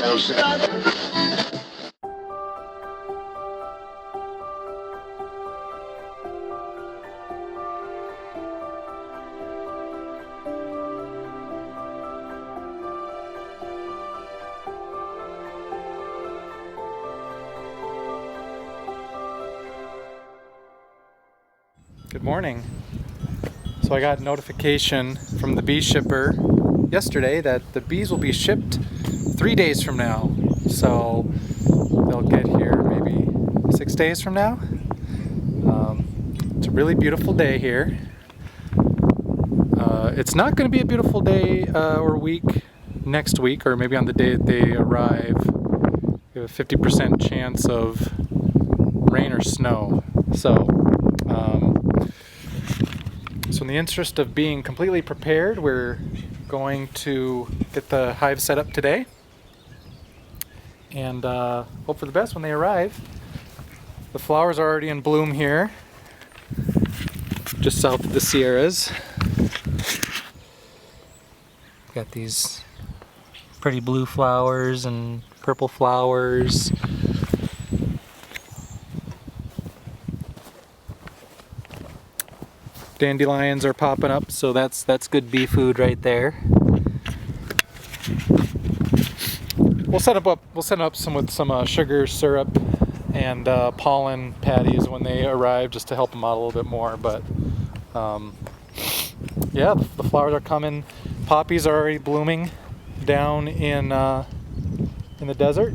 Good morning. So I got a notification from the bee shipper yesterday that the bees will be shipped 3 days from now. So they'll get here maybe 6 days from now. It's a really beautiful day here. It's not going to be a beautiful day or week next week, or maybe on the day that they arrive. We have a 50% chance of rain or snow. So in the interest of being completely prepared, we're going to get the hive set up today and hope for the best when they arrive. The flowers are already in bloom here, just south of the Sierras. Got these pretty blue flowers and purple flowers. Dandelions are popping up, so that's good bee food right there. We'll set up some with some sugar syrup and pollen patties when they arrive, just to help them out a little bit more. But yeah, the flowers are coming. Poppies are already blooming down in the desert.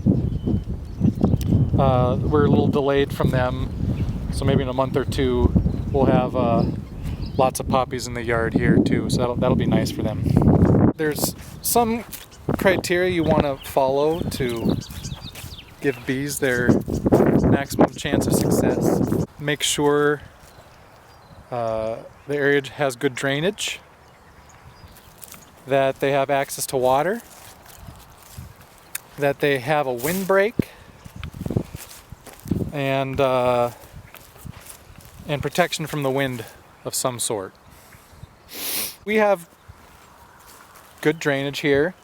We're a little delayed from them, so maybe in a month or two we'll have lots of poppies in the yard here too, so that'll be nice for them. There's some criteria you want to follow to give bees their maximum chance of success. Make sure the area has good drainage, that they have access to water, that they have a windbreak, and protection from the wind of some sort. We have good drainage here.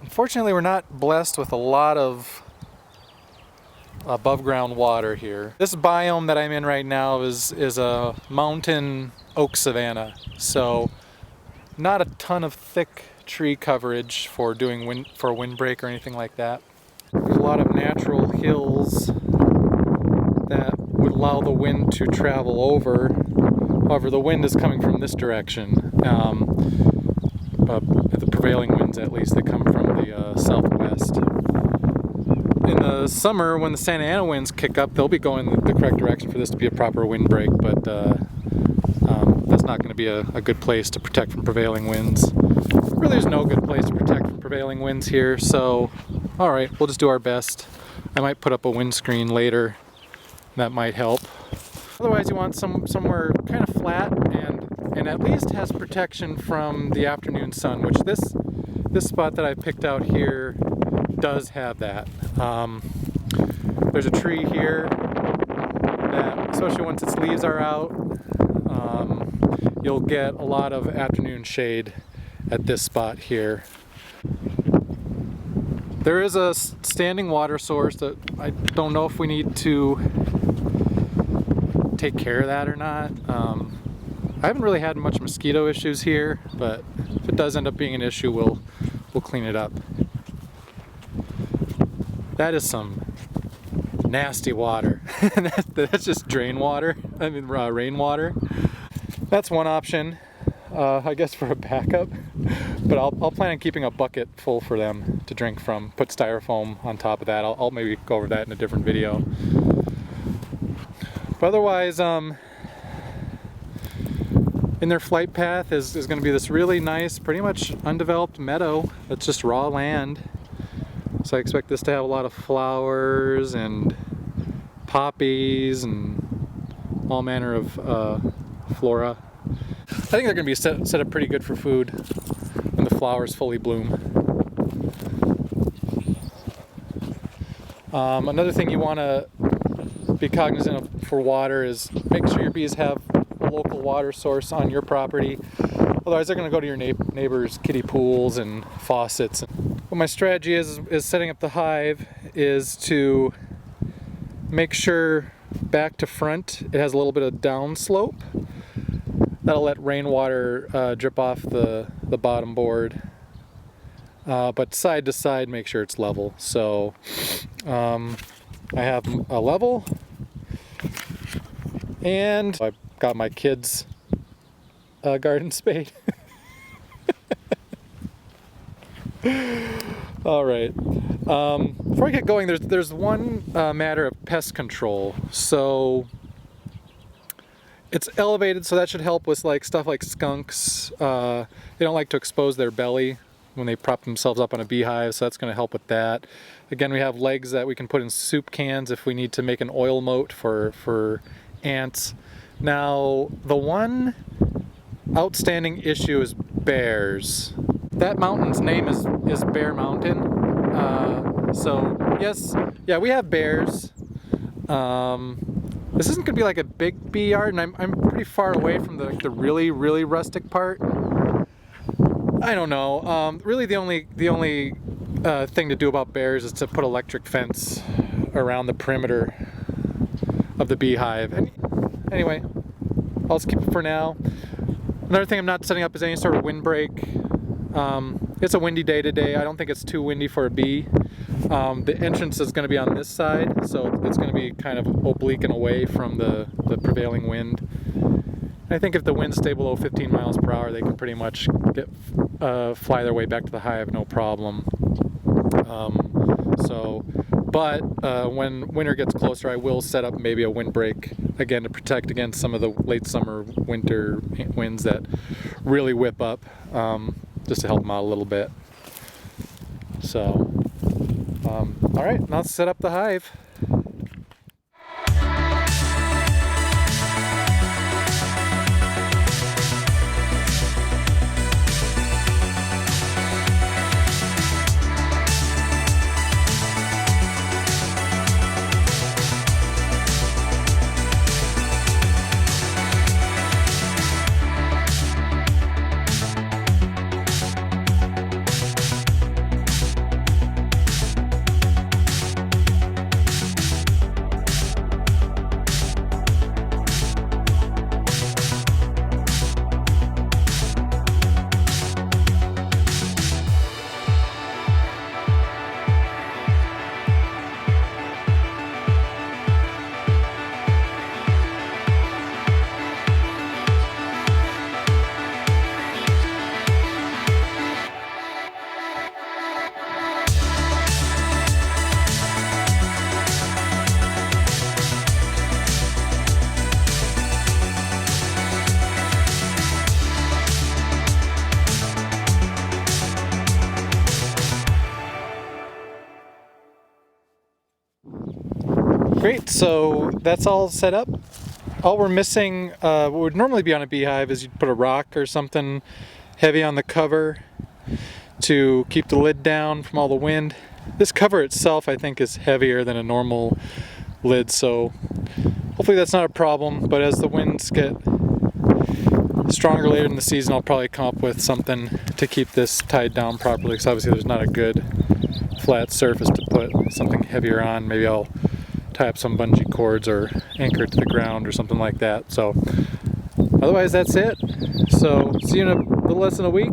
Unfortunately, we're not blessed with a lot of above ground water here. This biome that I'm in right now is a mountain oak savanna, so not a ton of thick tree coverage for doing for a windbreak or anything like that. There's a lot of natural hills that would allow the wind to travel over. However, the wind is coming from this direction. The prevailing winds, at least, they come from the southwest. In the summer, when the Santa Ana winds kick up, they'll be going the correct direction for this to be a proper windbreak, but that's not going to be a good place to protect from prevailing winds. Really, there's no good place to protect from prevailing winds here, so alright, we'll just do our best. I might put up a windscreen later. That might help. Otherwise, you want somewhere kind of flat and at least has protection from the afternoon sun, which this spot that I picked out here does have that. There's a tree here that, especially once its leaves are out, you'll get a lot of afternoon shade at this spot here. There is a standing water source that I don't know if we need to take care of that or not. I haven't really had much mosquito issues here, but if it does end up being an issue, we'll clean it up. That is some nasty water. That's just drain water. I mean, rainwater. That's one option, I guess, for a backup. But I'll plan on keeping a bucket full for them to drink from. Put styrofoam on top of that. I'll maybe go over that in a different video. But otherwise, in their flight path is going to be this really nice, pretty much undeveloped meadow that's just raw land. So I expect this to have a lot of flowers and poppies and all manner of flora. I think they're going to be set up pretty good for food when the flowers fully bloom. Another thing you want to be cognizant of for water is make sure your bees have a local water source on your property. Otherwise, they're going to go to your neighbors' kiddie pools and faucets. what my strategy is setting up the hive is to make sure back to front it has a little bit of down slope. That'll let rainwater drip off the bottom board. But side to side, make sure it's level. So I have a level, and I've got my kids' garden spade. All right. Before I get going, there's one matter of pest control. So it's elevated, so that should help with like stuff like skunks. They don't like to expose their belly when they prop themselves up on a beehive, so that's going to help with that. Again, we have legs that we can put in soup cans if we need to make an oil moat for ants. Now, the one outstanding issue is bears. That mountain's name is Bear Mountain. So yes, yeah, we have bears. This isn't going to be like a big bee yard, and I'm pretty far away from the really rustic part. I don't know. Really, the only thing to do about bears is to put electric fence around the perimeter of the beehive. Anyway, I'll just keep it for now. Another thing I'm not setting up is any sort of windbreak. It's a windy day today. I don't think it's too windy for a bee. The entrance is going to be on this side, so it's going to be kind of oblique and away from the prevailing wind. I think if the winds stay below 15 miles per hour, they can pretty much fly their way back to the hive, no problem. But when winter gets closer, I will set up maybe a windbreak, again, to protect against some of the late summer, winter winds that really whip up, just to help them out a little bit. So, all right, now let's set up the hive. Great, so that's all set up. All we're missing, what would normally be on a beehive, is you'd put a rock or something heavy on the cover to keep the lid down from all the wind. This cover itself, I think, is heavier than a normal lid, so hopefully that's not a problem, but as the winds get stronger later in the season, I'll probably come up with something to keep this tied down properly, because obviously there's not a good flat surface to put something heavier on. Maybe I'll tie up some bungee cords or anchor it to the ground or something like that. So otherwise, that's it. So see you in a little less than a week.